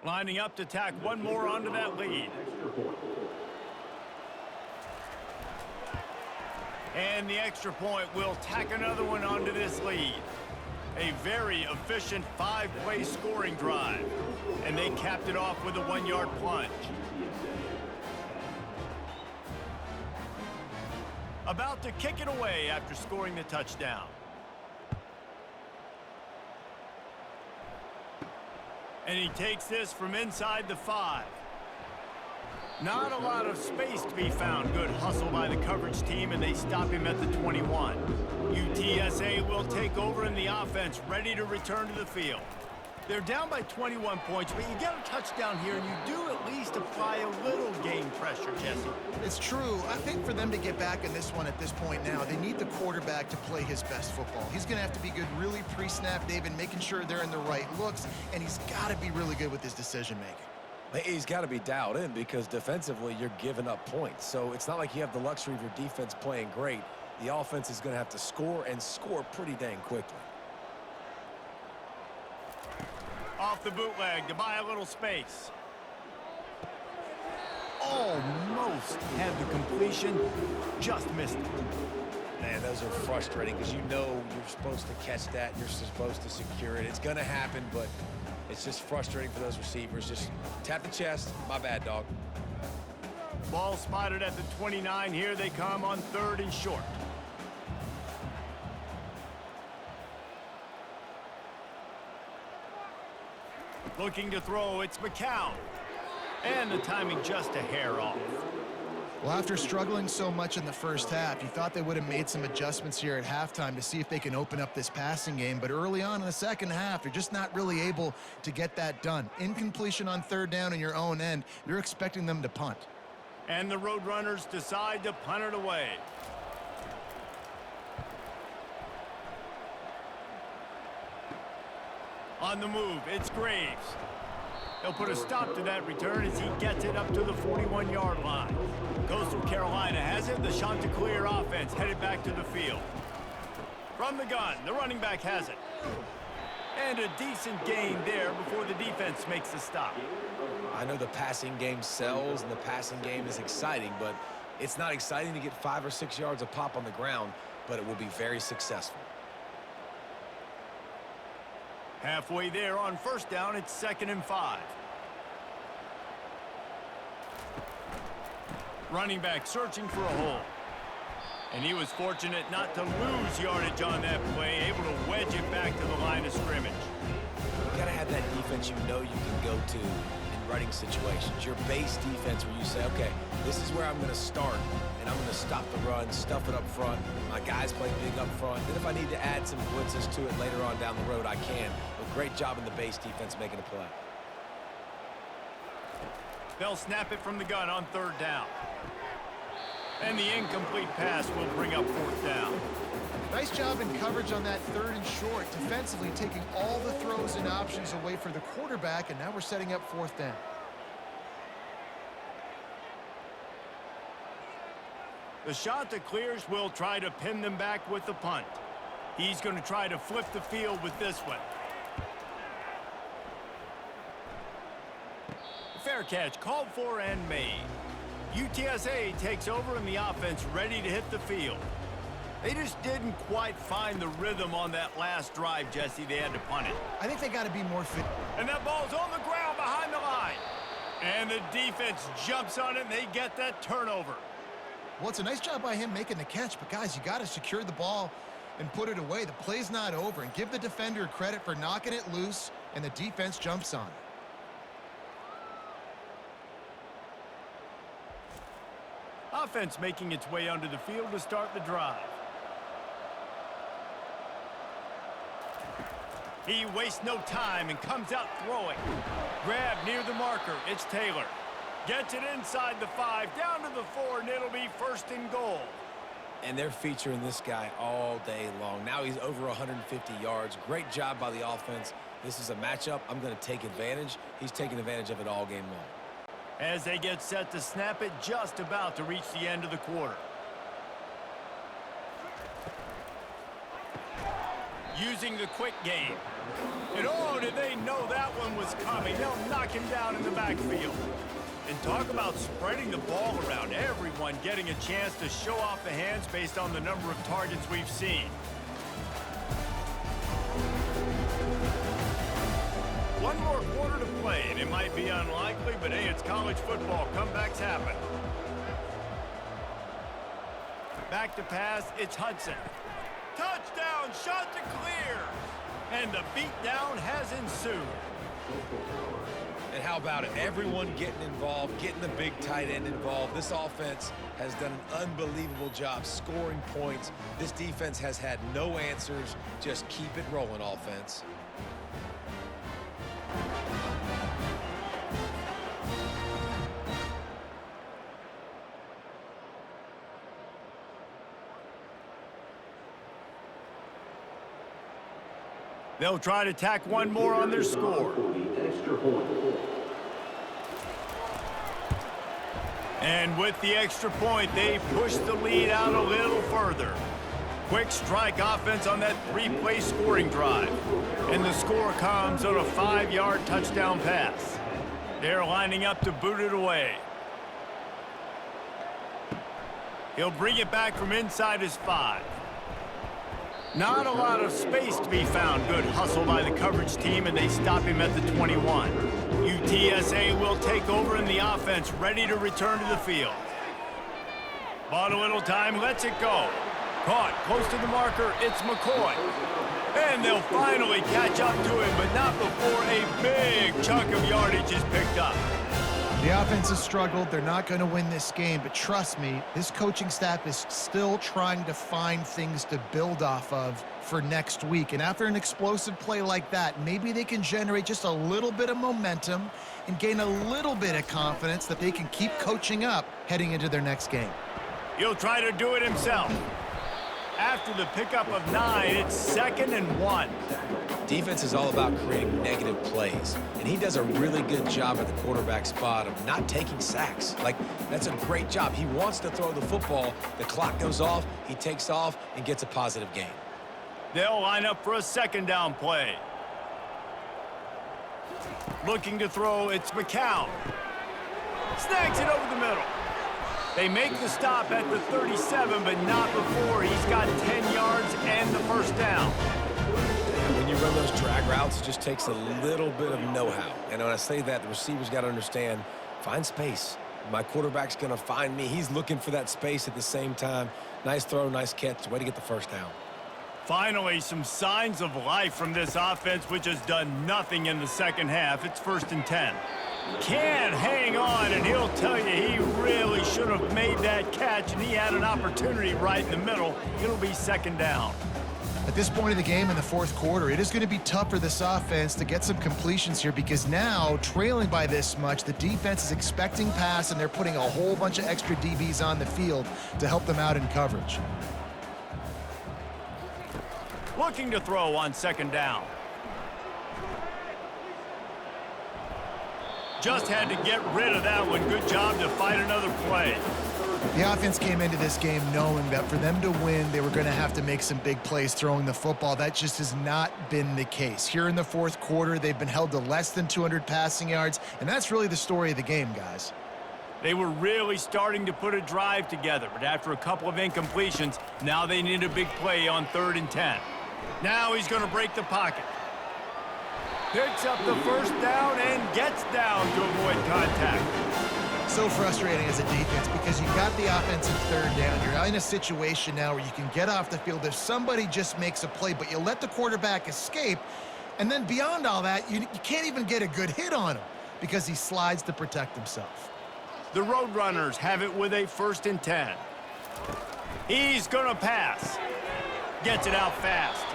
[SPEAKER 1] Lining up to tack one more onto that lead. And the extra point will tack another one onto this lead. A very efficient 5-play scoring drive. And they capped it off with a 1-yard plunge. About to kick it away after scoring the touchdown. And he takes this from inside the 5. Not a lot of space to be found. Good hustle by the coverage team, and they stop him at the 21. UTSA will take over in the offense, ready to return to the field. They're down by 21 points, but you get a touchdown here, and you do at least apply a little game pressure, Jesse.
[SPEAKER 2] It's true. I think for them to get back in this one at this point now, they need the quarterback to play his best football. He's going to have to be good really pre-snap, David, making sure they're in the right looks, and he's got to be really good with his decision-making.
[SPEAKER 3] He's got to be dialed in because defensively you're giving up points. So it's not like you have the luxury of your defense playing great. The offense is going to have to score and score pretty dang quickly.
[SPEAKER 1] Off the bootleg to buy a little space. Almost had the completion, just missed it.
[SPEAKER 3] Man, those are frustrating because you know you're supposed to catch that. You're supposed to secure it. It's going to happen, but it's just frustrating for those receivers. Just tap the chest. My bad, dog.
[SPEAKER 1] Ball spotted at the 29. Here they come on 3rd and short. Looking to throw, it's McCown. And the timing just a hair off.
[SPEAKER 2] Well, after struggling so much in the first half, you thought they would have made some adjustments here at halftime to see if they can open up this passing game. But early on in the second half, they're just not really able to get that done. Incompletion on 3rd down in your own end, you're expecting them to punt.
[SPEAKER 1] And the Roadrunners decide to punt it away. On the move, it's Graves. He'll put a stop to that return as he gets it up to the 41-yard line. Coastal Carolina has it. The Chanticleer offense headed back to the field. From the gun, the running back has it. And a decent gain there before the defense makes the stop.
[SPEAKER 3] I know the passing game sells and the passing game is exciting, but it's not exciting to get 5 or 6 yards of pop on the ground, but it will be very successful.
[SPEAKER 1] Halfway there on 1st down, it's 2nd and 5. Running back searching for a hole. And he was fortunate not to lose yardage on that play, able to wedge it back to the line of scrimmage.
[SPEAKER 3] You gotta have that defense you know you can go to in running situations. Your base defense where you say, okay, this is where I'm gonna start, and I'm gonna stop the run, stuff it up front. My guys play big up front. Then if I need to add some blitzes to it later on down the road, I can. But great job in the base defense making a play.
[SPEAKER 1] They'll snap it from the gun on 3rd down. And the incomplete pass will bring up 4th down.
[SPEAKER 2] Nice job in coverage on that 3rd and short, defensively taking all the throws and options away for the quarterback, and now we're setting up 4th down.
[SPEAKER 1] The Chanticleers will try to pin them back with the punt. He's going to try to flip the field with this one. Fair catch called for and made. UTSA takes over and the offense ready to hit the field. They just didn't quite find the rhythm on that last drive, Jesse. They had to punt it.
[SPEAKER 2] I think they got to be more fit.
[SPEAKER 1] And that ball's on the ground behind the line. And the defense jumps on it and they get that turnover.
[SPEAKER 2] Well, it's a nice job by him making the catch, but guys, you got to secure the ball and put it away. The play's not over, and give the defender credit for knocking it loose, and the defense jumps on it.
[SPEAKER 1] Offense making its way onto the field to start the drive. He wastes no time and comes out throwing. Grab near the marker. It's Taylor. Gets it inside the 5, down to the 4, and it'll be 1st and goal.
[SPEAKER 3] And they're featuring this guy all day long. Now he's over 150 yards. Great job by the offense. This is a matchup. I'm going to take advantage. He's taking advantage of it all game long.
[SPEAKER 1] As they get set to snap it, just about to reach the end of the quarter. Using the quick game. And oh, did they know that one was coming. They'll knock him down in the backfield. And talk about spreading the ball around. Everyone getting a chance to show off the hands based on the number of targets we've seen. One more quarter to play, and it might be unlikely, but hey, it's college football. Comebacks happen. Back to pass, it's Hudson. Touchdown, Chanticleer! And the beatdown has ensued.
[SPEAKER 3] And how about it? Everyone getting involved, getting the big tight end involved. This offense has done an unbelievable job scoring points. This defense has had no answers. Just keep it rolling, offense.
[SPEAKER 1] They'll try to tack one more on their score. And with the extra point, they push the lead out a little further. Quick strike offense on that 3-play scoring drive. And the score comes on a 5-yard touchdown pass. They're lining up to boot it away. He'll bring it back from inside his 5. Not a lot of space to be found. Good hustle by the coverage team, and they stop him at the 21. UTSA will take over in the offense, ready to return to the field. Bought a little time, lets it go. Caught, close to the marker, it's McCoy. And they'll finally catch up to him, but not before a big chunk of yardage is picked up.
[SPEAKER 2] The offense has struggled. They're not going to win this game, but trust me, this coaching staff is still trying to find things to build off of for next week. And after an explosive play like that, maybe they can generate just a little bit of momentum and gain a little bit of confidence that they can keep coaching up heading into their next game.
[SPEAKER 1] He'll try to do it himself. After the pickup of 9, it's 2nd and 1.
[SPEAKER 3] Defense is all about creating negative plays, and he does a really good job at the quarterback spot of not taking sacks. Like, that's a great job. He wants to throw the football. The clock goes off, he takes off, and gets a positive gain.
[SPEAKER 1] They'll line up for a 2nd down play. Looking to throw, it's McCown. Snags it over the middle. They make the stop at the 37, but not before he's got 10 yards and the 1st down.
[SPEAKER 3] When you run those drag routes, it just takes a little bit of know-how. And when I say that, the receivers got to understand, find space. My quarterback's going to find me. He's looking for that space at the same time. Nice throw, nice catch. Way to get the 1st down.
[SPEAKER 1] Finally, some signs of life from this offense, which has done nothing in the 2nd half. It's 1st and 10. Can't hang on, and he'll tell you he really should have made that catch, and he had an opportunity right in the middle. It'll be 2nd down.
[SPEAKER 2] At this point of the game in the 4th quarter, it is going to be tough for this offense to get some completions here because now, trailing by this much, the defense is expecting pass, and they're putting a whole bunch of extra DBs on the field to help them out in coverage.
[SPEAKER 1] Looking to throw on 2nd down. Just had to get rid of that one. Good job to fight another play.
[SPEAKER 2] The offense came into this game knowing that for them to win, they were going to have to make some big plays throwing the football. That just has not been the case. Here in the 4th quarter, they've been held to less than 200 passing yards, and that's really the story of the game, guys.
[SPEAKER 1] They were really starting to put a drive together, but after a couple of incompletions, now they need a big play on 3rd and 10. Now he's going to break the pocket. Picks up the 1st down and gets down to avoid contact.
[SPEAKER 2] So frustrating as a defense because you got the offensive 3rd down. You're in a situation now where you can get off the field if somebody just makes a play, but you let the quarterback escape, and then beyond all that, you can't even get a good hit on him because he slides to protect himself.
[SPEAKER 1] The Roadrunners have it with a 1st and 10. He's going to pass. Gets it out fast.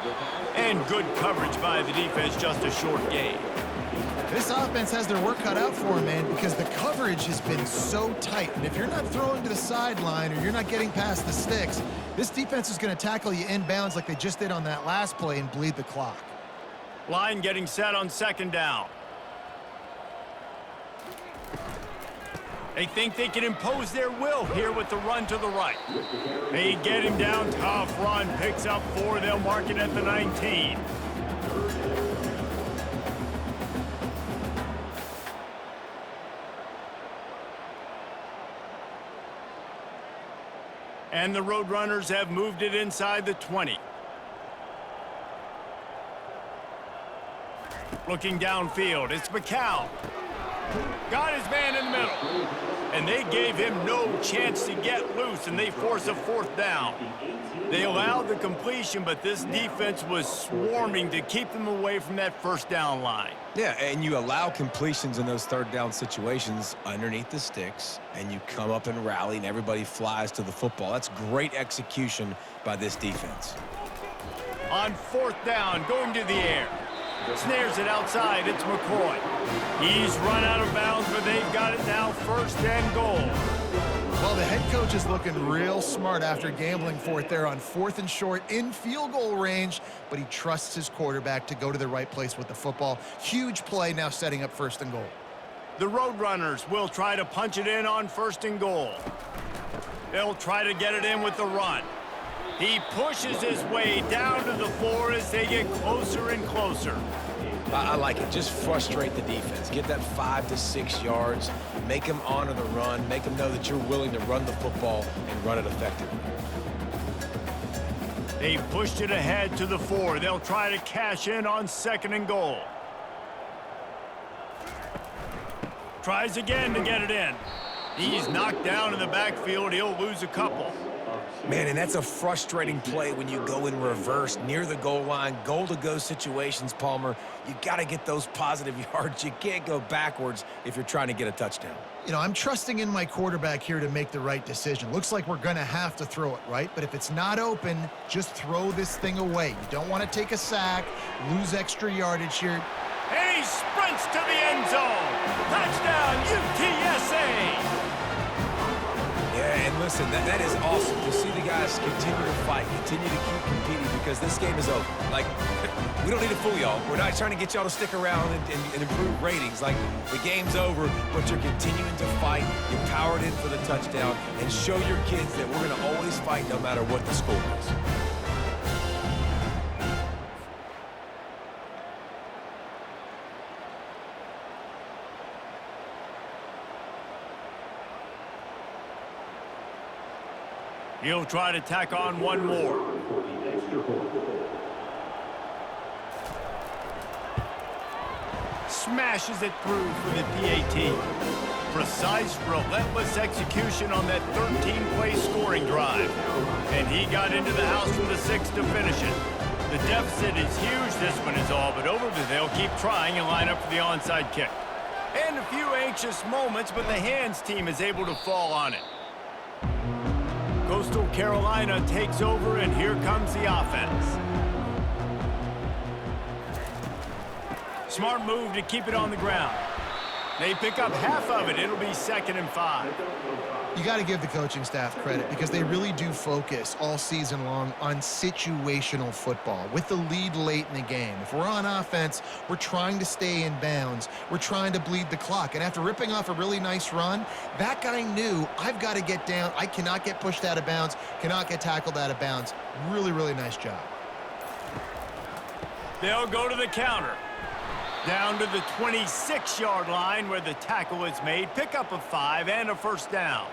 [SPEAKER 1] And good coverage by the defense, just a short gain.
[SPEAKER 2] This offense has their work cut out for them, man, because the coverage has been so tight. And if you're not throwing to the sideline or you're not getting past the sticks, this defense is going to tackle you inbounds like they just did on that last play and bleed the clock.
[SPEAKER 1] Line getting set on 2nd down. They think they can impose their will here with the run to the right. They get him down, tough run, picks up 4. They'll mark it at the 19. And the Roadrunners have moved it inside the 20. Looking downfield, it's McCown. Got his man in the middle. And they gave him no chance to get loose, and they force a 4th down. They allowed the completion, but this defense was swarming to keep them away from that 1st down line.
[SPEAKER 3] Yeah, and you allow completions in those 3rd down situations underneath the sticks, and you come up and rally, and everybody flies to the football. That's great execution by this defense.
[SPEAKER 1] On 4th down, going to the air. Snares it outside, it's McCoy. He's run out of bounds, but they've got it now 1st and goal.
[SPEAKER 2] Well, the head coach is looking real smart after gambling for it there on 4th and short in field goal range, but he trusts his quarterback to go to the right place with the football. Huge play now setting up 1st and goal.
[SPEAKER 1] The Roadrunners will try to punch it in on 1st and goal. They'll try to get it in with the run. He pushes his way down to the floor as they get closer and closer.
[SPEAKER 3] I like it. Just frustrate the defense. Get that 5 to 6 yards. Make them honor the run. Make them know that you're willing to run the football and run it effectively.
[SPEAKER 1] They pushed it ahead to the 4. They'll try to cash in on 2nd and goal. Tries again to get it in. He's knocked down in the backfield. He'll lose a couple.
[SPEAKER 3] Man, and that's a frustrating play when you go in reverse near the goal line, goal-to-go situations, Palmer. You got to get those positive yards. You can't go backwards if you're trying to get a touchdown.
[SPEAKER 2] You know, I'm trusting in my quarterback here to make the right decision. Looks like we're going to have to throw it, right? But if it's not open, just throw this thing away. You don't want to take a sack, lose extra yardage here.
[SPEAKER 1] And he sprints to the end zone. Touchdown, UTSA!
[SPEAKER 3] Yeah, and listen, that is awesome to see the guys continue to fight, continue to keep competing, because this game is over. Like, we don't need to fool y'all. We're not trying to get y'all to stick around and improve ratings. Like, the game's over, but you're continuing to fight. You powered in for the touchdown, and show your kids that we're going to always fight no matter what the score is.
[SPEAKER 1] He'll try to tack on one more. Smashes it through for the PAT. Precise, relentless execution on that 13-play scoring drive. And he got into the house from the 6 to finish it. The deficit is huge, this one is all but over, but they'll keep trying and line up for the onside kick. And a few anxious moments, but the hands team is able to fall on it. Coastal Carolina takes over, and here comes the offense. Smart move to keep it on the ground. They pick up half of it. It'll be 2nd and 5.
[SPEAKER 2] You got to give the coaching staff credit because they really do focus all season long on situational football with the lead late in the game. If we're on offense, we're trying to stay in bounds. We're trying to bleed the clock. And after ripping off a really nice run, that guy knew, I've got to get down. I cannot get pushed out of bounds, cannot get tackled out of bounds. Really, really nice job.
[SPEAKER 1] They'll go to the counter. Down to the 26-yard line where the tackle is made. Pick up a 5 and a first down.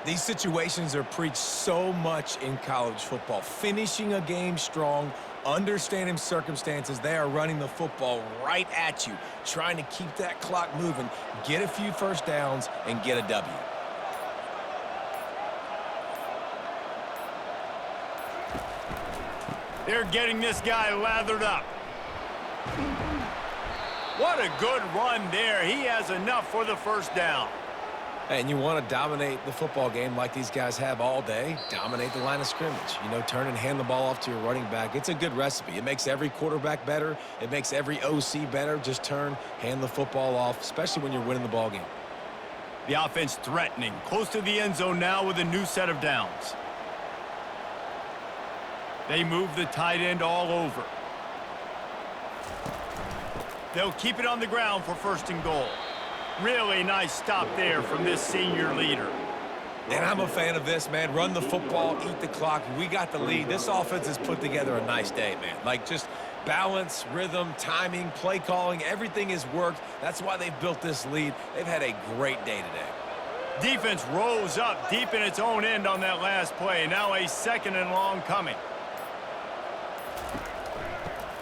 [SPEAKER 3] These situations are preached so much in college football. Finishing a game strong, understanding circumstances. They are running the football right at you, trying to keep that clock moving, get a few first downs, and get a W.
[SPEAKER 1] They're getting this guy lathered up. What a good run there. He has enough for the first down.
[SPEAKER 3] And you want to dominate the football game like these guys have all day. Dominate the line of scrimmage. You know, turn and hand the ball off to your running back. It's a good recipe. It makes every quarterback better. It makes every OC better. Just turn, hand the football off, especially when you're winning the ball game.
[SPEAKER 1] The offense threatening. Close to the end zone now with a new set of downs. They move the tight end all over. They'll keep it on the ground for 1st and goal. Really nice stop there from this senior leader.
[SPEAKER 3] And I'm a fan of this, man. Run the football, eat the clock. We got the lead. This offense has put together a nice day, man. Like, just balance, rhythm, timing, play calling, everything has worked. That's why they've built this lead. They've had a great day today.
[SPEAKER 1] Defense rose up deep in its own end on that last play. Now a 2nd and long coming.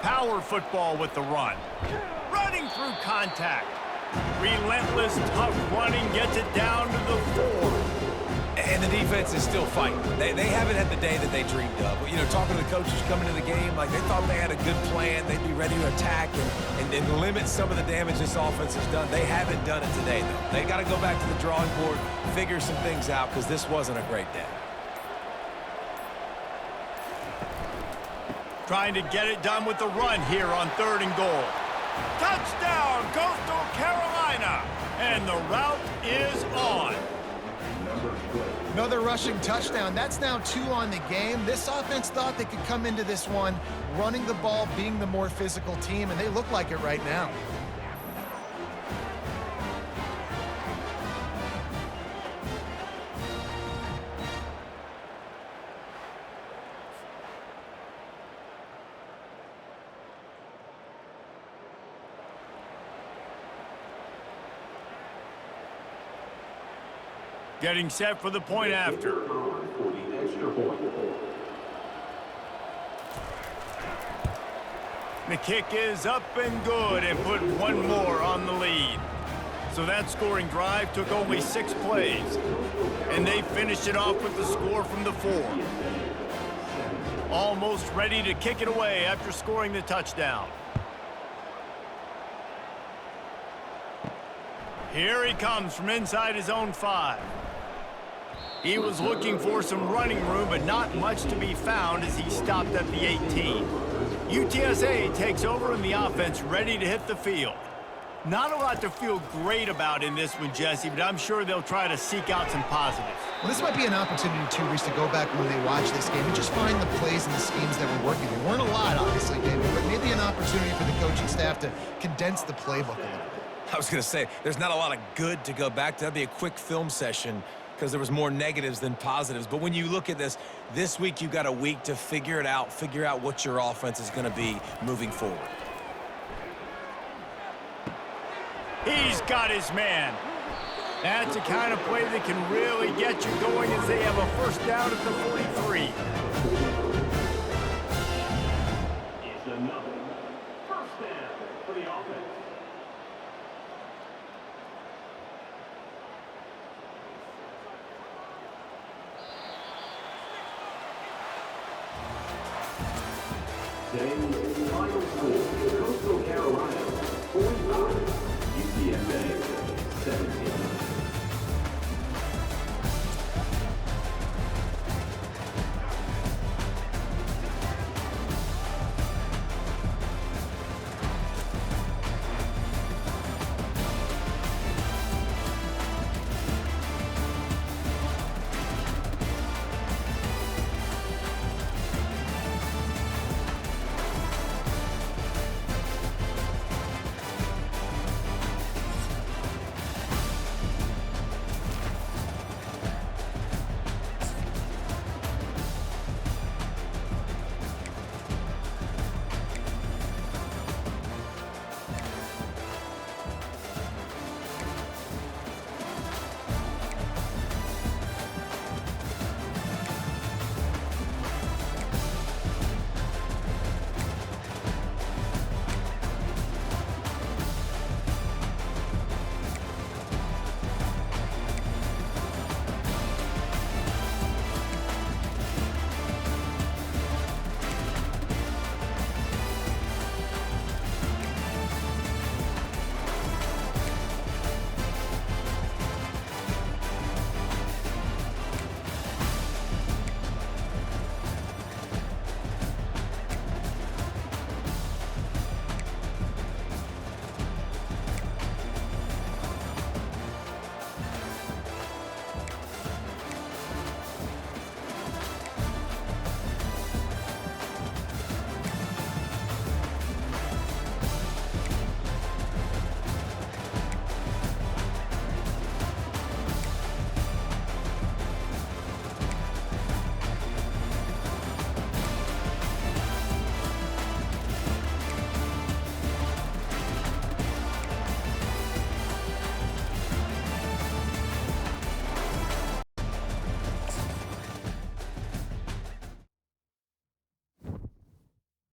[SPEAKER 1] Power football with the run. Running through contact. Relentless, tough running gets it down to the 4.
[SPEAKER 3] And the defense is still fighting. They haven't had the day that they dreamed of. You know, talking to the coaches coming to the game, like they thought they had a good plan. They'd be ready to attack and limit some of the damage this offense has done. They haven't done it today, though. They got to go back to the drawing board, figure some things out, because this wasn't a great day.
[SPEAKER 1] Trying to get it done with the run here on 3rd and goal. Touchdown, Coastal Carolina! And the route is on.
[SPEAKER 2] Another rushing touchdown. That's now 2 on the game. This offense thought they could come into this one running the ball, being the more physical team, and they look like it right now.
[SPEAKER 1] Getting set for the point after. The kick is up and good, and put one more on the lead. So that scoring drive took only 6 plays, and they finished it off with the score from the 4. Almost ready to kick it away after scoring the touchdown. Here he comes from inside his own 5. He was looking for some running room, but not much to be found as he stopped at the 18. UTSA takes over in the offense, ready to hit the field. Not a lot to feel great about in this one, Jesse, but I'm sure they'll try to seek out some positives.
[SPEAKER 2] Well, this might be an opportunity, too, Reese, to go back when they watch this game and just find the plays and the schemes that were working. There weren't a lot, obviously, David, but maybe an opportunity for the coaching staff to condense the playbook a little bit.
[SPEAKER 3] I was going to say, there's not a lot of good to go back to. That'd be a quick film session because there was more negatives than positives. But when you look at this week you've got a week to figure it out, figure out what your offense is going to be moving forward.
[SPEAKER 1] He's got his man. That's the kind of play that can really get you going as they have a first down at the 43.
[SPEAKER 5] It's another first down for the offense. Today's final score, Coastal Carolina 45, UTSA